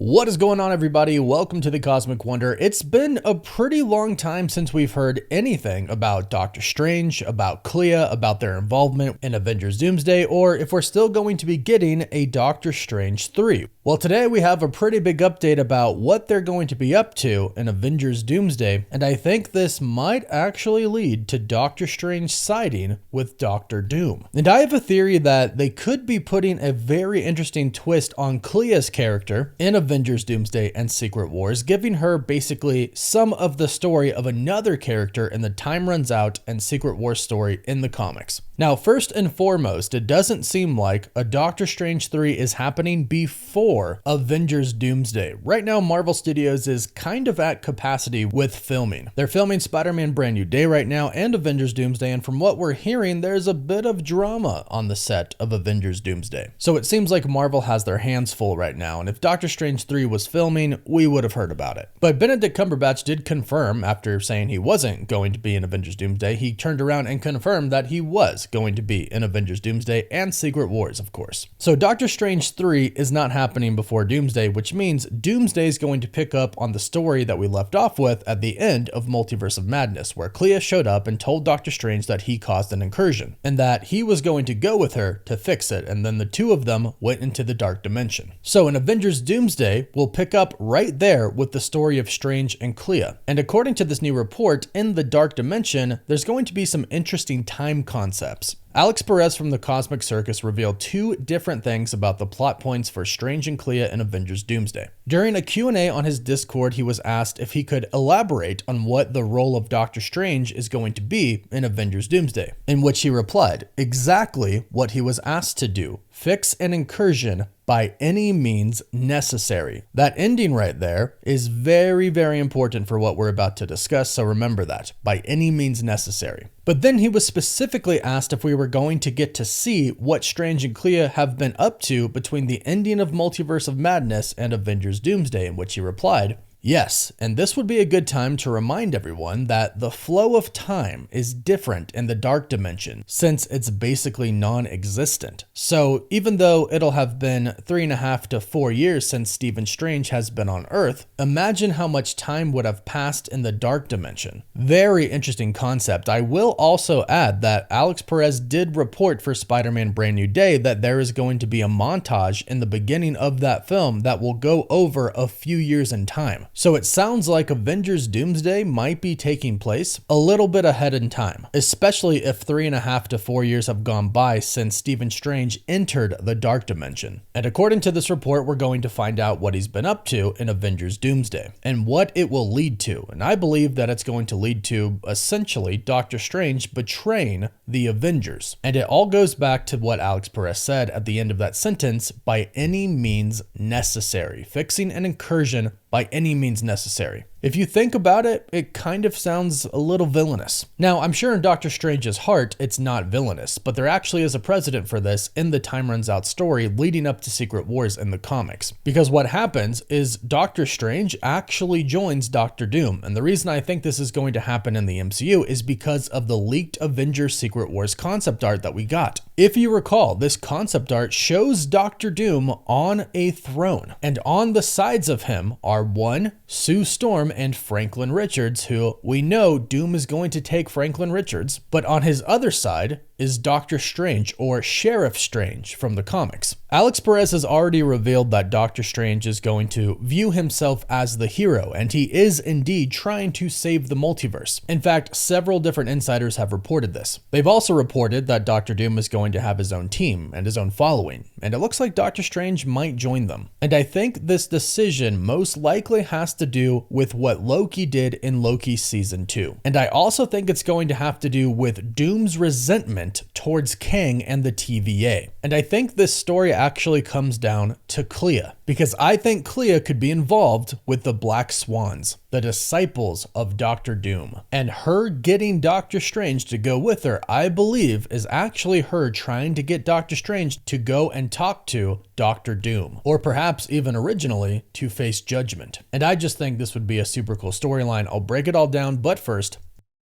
What is going on, everybody? Welcome to the Cosmic Wonder. It's been a pretty long time since we've heard anything about Doctor Strange, about Clea, about their involvement in Avengers Doomsday, or if we're still going to be getting a Doctor Strange 3. Well, today we have a pretty big update about what they're going to be up to in Avengers Doomsday, and I think this might actually lead to Doctor Strange siding with Doctor Doom. And I have a theory that they could be putting a very interesting twist on Clea's character in Avengers Doomsday and Secret Wars, giving her basically some of the story of another character in the Time Runs Out and Secret Wars story in the comics. Now, first and foremost, it doesn't seem like a Doctor Strange 3 is happening before Avengers Doomsday. Right now, Marvel Studios is kind of at capacity with filming. They're filming Spider-Man Brand New Day right now and Avengers Doomsday, and from what we're hearing, there's a bit of drama on the set of Avengers Doomsday. So it seems like Marvel has their hands full right now, and if Doctor Strange 3 was filming, we would have heard about it. But Benedict Cumberbatch did confirm, after saying he wasn't going to be in Avengers Doomsday, he turned around and confirmed that he was going to be in Avengers Doomsday and Secret Wars, of course. So Doctor Strange 3 is not happening before Doomsday, which means Doomsday is going to pick up on the story that we left off with at the end of Multiverse of Madness, where Clea showed up and told Doctor Strange that he caused an incursion, and that he was going to go with her to fix it, and then the two of them went into the Dark Dimension. So in Avengers Doomsday, we'll pick up right there with the story of Strange and Clea. And according to this new report, in the Dark Dimension, there's going to be some interesting time concepts. Alex Perez from the Cosmic Circus revealed two different things about the plot points for Strange and Clea in Avengers Doomsday. During a Q&A on his Discord, he was asked if he could elaborate on what the role of Doctor Strange is going to be in Avengers Doomsday, in which he replied exactly what he was asked to do: fix an incursion by any means necessary. That ending right there is very, very important for what we're about to discuss, so remember that, by any means necessary. But then he was specifically asked if we were going to get to see what Strange and Clea have been up to between the ending of Multiverse of Madness and Avengers Doomsday, in which he replied, yes, and this would be a good time to remind everyone that the flow of time is different in the Dark Dimension, since it's basically non-existent. So even though it'll have been 3.5 to 4 years since Stephen Strange has been on Earth, imagine how much time would have passed in the Dark Dimension. Very interesting concept. I will also add that Alex Perez did report for Spider-Man Brand New Day that there is going to be a montage in the beginning of that film that will go over a few years in time. So it sounds like Avengers Doomsday might be taking place a little bit ahead in time, especially if 3.5 to 4 years have gone by since Stephen Strange entered the Dark Dimension. And according to this report, we're going to find out what he's been up to in Avengers Doomsday and what it will lead to. And I believe that it's going to lead to essentially Doctor Strange betraying the Avengers. And it all goes back to what Alex Perez said at the end of that sentence: by any means necessary, fixing an incursion by any means necessary. If you think about it, it kind of sounds a little villainous. Now, I'm sure in Doctor Strange's heart, it's not villainous, but there actually is a precedent for this in the Time Runs Out story leading up to Secret Wars in the comics. Because what happens is Doctor Strange actually joins Doctor Doom, and the reason I think this is going to happen in the MCU is because of the leaked Avengers Secret Wars concept art that we got. If you recall, this concept art shows Doctor Doom on a throne, and on the sides of him are one, Sue Storm and Franklin Richards, who we know Doom is going to take Franklin Richards, but on his other side is Doctor Strange, or Sheriff Strange from the comics. Alex Perez has already revealed that Doctor Strange is going to view himself as the hero, and he is indeed trying to save the multiverse. In fact, several different insiders have reported this. They've also reported that Doctor Doom is going to have his own team and his own following, and it looks like Doctor Strange might join them. And I think this decision most likely has to do with what Loki did in Loki Season 2. And I also think it's going to have to do with Doom's resentment towards Kang and the TVA. And I think this story actually comes down to Clea, because I think Clea could be involved with the Black Swans, the disciples of Doctor Doom. And her getting Doctor Strange to go with her, I believe, is actually her trying to get Doctor Strange to go and talk to Doctor Doom, or perhaps even originally to face judgment. And I just think this would be a super cool storyline. I'll break it all down, but first,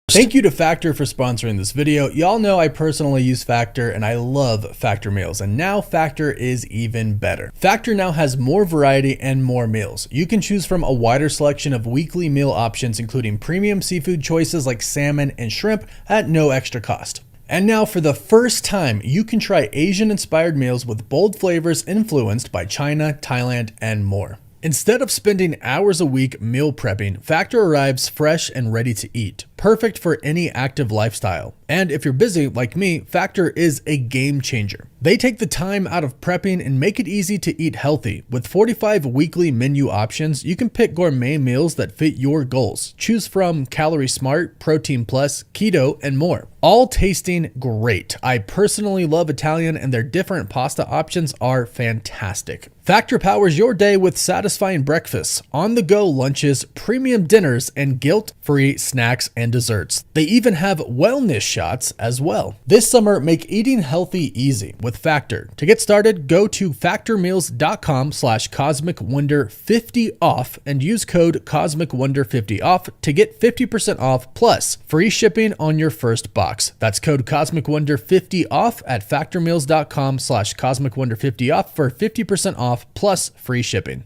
Thank you to Factor for sponsoring this video. Y'all know I personally use Factor and I love Factor meals, and now Factor is even better. Factor now has more variety and more meals. You can choose from a wider selection of weekly meal options, including premium seafood choices like salmon and shrimp at no extra cost. And now for the first time, you can try Asian-inspired meals with bold flavors influenced by China, Thailand, and more. Instead of spending hours a week meal prepping, Factor arrives fresh and ready to eat, perfect for any active lifestyle. And if you're busy like me, Factor is a game changer. They take the time out of prepping and make it easy to eat healthy. With 45 weekly menu options, you can pick gourmet meals that fit your goals. Choose from Calorie Smart, Protein Plus, Keto, and more. All tasting great. I personally love Italian, and their different pasta options are fantastic. Factor powers your day with satisfying breakfasts, on-the-go lunches, premium dinners, and guilt-free snacks and desserts. They even have wellness shots as well. This summer, make eating healthy easy with Factor. To get started, go to factormeals.com/CosmicWonder50 off and use code CosmicWonder50 off to get 50% off plus free shipping on your first box. That's code CosmicWonder50 off at factormeals.com/CosmicWonder50 off for 50% off plus free shipping.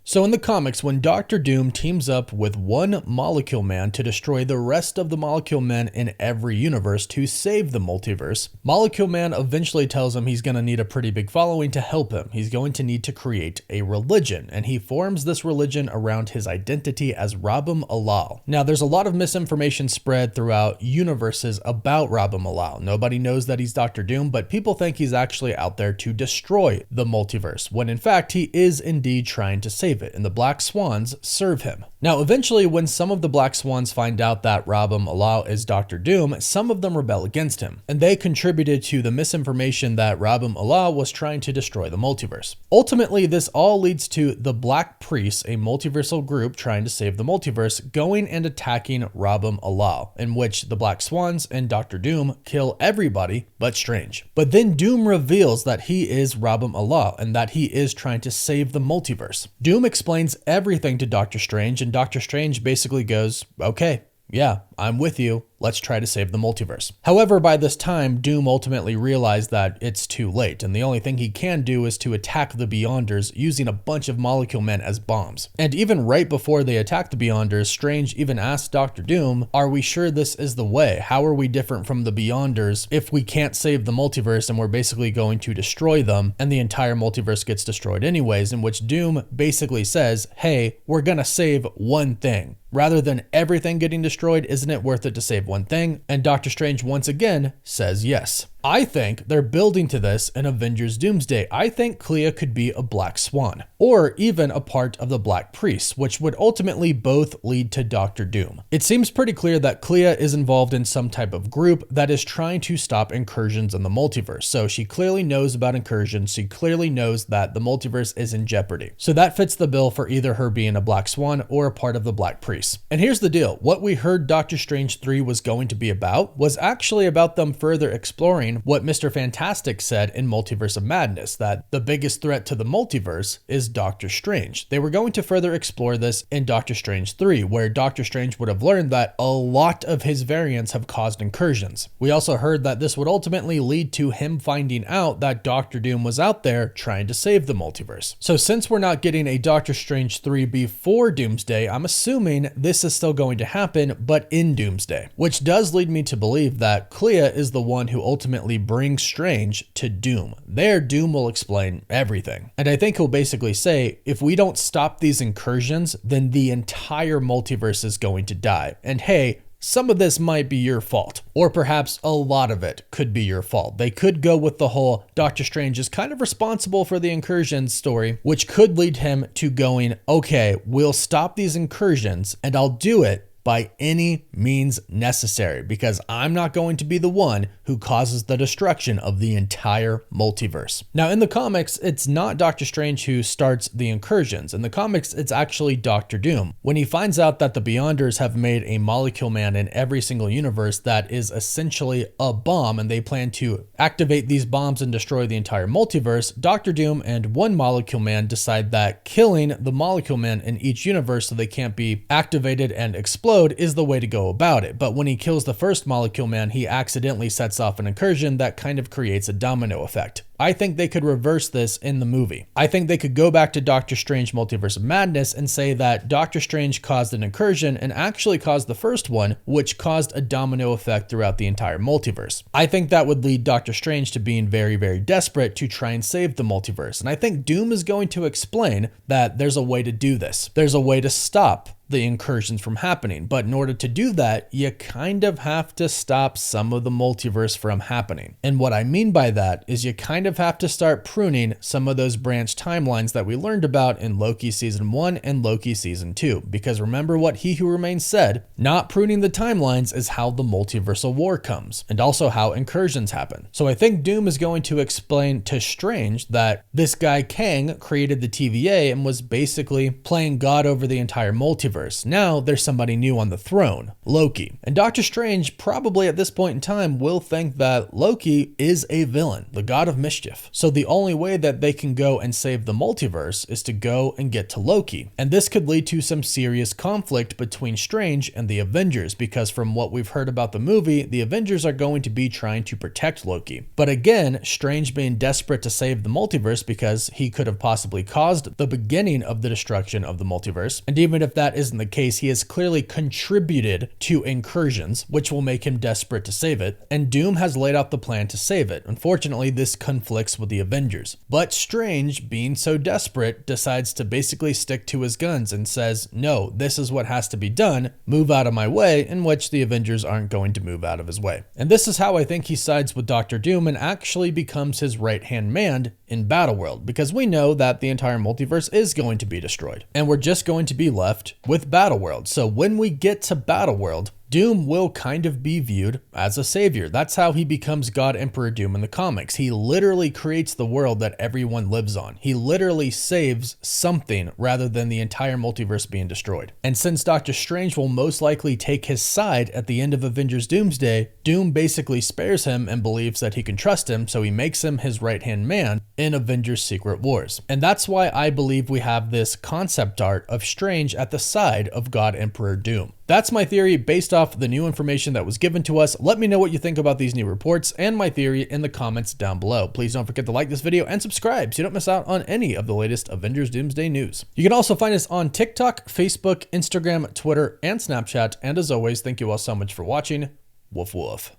So in the comics, when Doctor Doom teams up with one Molecule Man to destroy the rest of the Molecule Men in every universe to save the multiverse, Molecule Man eventually tells him he's going to need a pretty big following to help him. He's going to need to create a religion, and he forms this religion around his identity as Rabam Alal. Now, there's a lot of misinformation spread throughout universes about Rabam Alal. Nobody knows that he's Doctor Doom, but people think he's actually out there to destroy the multiverse, when in fact he is indeed trying to save it, and the Black Swans serve him. Now, eventually, when some of the Black Swans find out that Rabam Alal is Doctor Doom, some of them rebel against him, and they contributed to the misinformation that Rabam Alal was trying to destroy the multiverse. Ultimately, this all leads to the Black Priests, a multiversal group trying to save the multiverse, going and attacking Rabam Alal, in which the Black Swans and Doctor Doom kill everybody but Strange. But then Doom reveals that he is Rabam Alal and that he is trying to save the multiverse. Doom explains everything to Doctor Strange, and Doctor Strange basically goes, okay, yeah, I'm with you. Let's try to save the multiverse. However, by this time, Doom ultimately realized that it's too late, and the only thing he can do is to attack the Beyonders using a bunch of Molecule Men as bombs. And even right before they attack the Beyonders, Strange even asked Doctor Doom, are we sure this is the way? How are we different from the Beyonders if we can't save the multiverse and we're basically going to destroy them, and the entire multiverse gets destroyed anyways, in which Doom basically says, hey, we're gonna save one thing. Rather than everything getting destroyed, isn't it worth it to save one thing? And Doctor Strange once again says yes. I think they're building to this in Avengers Doomsday. I think Clea could be a Black Swan, or even a part of the Black Priests, which would ultimately both lead to Doctor Doom. It seems pretty clear that Clea is involved in some type of group that is trying to stop incursions in the multiverse. So she clearly knows about incursions. She clearly knows that the multiverse is in jeopardy. So that fits the bill for either her being a Black Swan or a part of the Black Priests. And here's the deal. What we heard Doctor Strange 3 was going to be about was actually about them further exploring what Mr. Fantastic said in Multiverse of Madness, that the biggest threat to the multiverse is Doctor Strange. They were going to further explore this in Doctor Strange 3, where Doctor Strange would have learned that a lot of his variants have caused incursions. We also heard that this would ultimately lead to him finding out that Doctor Doom was out there trying to save the multiverse. So since we're not getting a Doctor Strange 3 before Doomsday, I'm assuming this is still going to happen, but in Doomsday, which does lead me to believe that Clea is the one who ultimately brings Strange to Doom. There, Doom will explain everything. And I think he'll basically say, if we don't stop these incursions, then the entire multiverse is going to die. And hey, some of this might be your fault, or perhaps a lot of it could be your fault. They could go with the whole Doctor Strange is kind of responsible for the incursions story, which could lead him to going, okay, we'll stop these incursions and I'll do it by any means necessary, because I'm not going to be the one who causes the destruction of the entire multiverse. Now, in the comics, it's not Doctor Strange who starts the incursions. In the comics, it's actually Doctor Doom. When he finds out that the Beyonders have made a Molecule Man in every single universe that is essentially a bomb, and they plan to activate these bombs and destroy the entire multiverse, Doctor Doom and one Molecule Man decide that killing the Molecule Man in each universe so they can't be activated and exploded explode is the way to go about it, but when he kills the first Molecule Man, he accidentally sets off an incursion that kind of creates a domino effect. I think they could reverse this in the movie. I think they could go back to Doctor Strange Multiverse of Madness and say that Doctor Strange caused an incursion and actually caused the first one, which caused a domino effect throughout the entire multiverse. I think that would lead Doctor Strange to being very, very desperate to try and save the multiverse. And I think Doom is going to explain that there's a way to do this. There's a way to stop the incursions from happening. But in order to do that, you kind of have to stop some of the multiverse from happening. And what I mean by that is you kind of have to start pruning some of those branch timelines that we learned about in Loki Season 1 and Loki Season 2. Because remember what He Who Remains said, not pruning the timelines is how the multiversal war comes, and also how incursions happen. So I think Doom is going to explain to Strange that this guy Kang created the TVA and was basically playing God over the entire multiverse. Now there's somebody new on the throne, Loki. And Doctor Strange probably at this point in time will think that Loki is a villain, the god of mischief. So the only way that they can go and save the multiverse is to go and get to Loki. And this could lead to some serious conflict between Strange and the Avengers, because from what we've heard about the movie, the Avengers are going to be trying to protect Loki. But again, Strange being desperate to save the multiverse because he could have possibly caused the beginning of the destruction of the multiverse. And even if that isn't the case, he has clearly contributed to incursions, which will make him desperate to save it, and Doom has laid out the plan to save it. Unfortunately, this conflicts with the Avengers. But Strange, being so desperate, decides to basically stick to his guns and says, no, this is what has to be done, move out of my way, in which the Avengers aren't going to move out of his way. And this is how I think he sides with Doctor Doom and actually becomes his right-hand man in Battleworld, because we know that the entire multiverse is going to be destroyed, and we're just going to be left with Battleworld. So when we get to Battleworld, Doom will kind of be viewed as a savior. That's how he becomes God Emperor Doom in the comics. He literally creates the world that everyone lives on. He literally saves something rather than the entire multiverse being destroyed. And since Doctor Strange will most likely take his side at the end of Avengers Doomsday, Doom basically spares him and believes that he can trust him, so he makes him his right-hand man in Avengers Secret Wars. And that's why I believe we have this concept art of Strange at the side of God Emperor Doom. That's my theory based off the new information that was given to us. Let me know what you think about these new reports and my theory in the comments down below. Please don't forget to like this video and subscribe so you don't miss out on any of the latest Avengers Doomsday news. You can also find us on TikTok, Facebook, Instagram, Twitter, and Snapchat. And as always, thank you all so much for watching. Woof woof.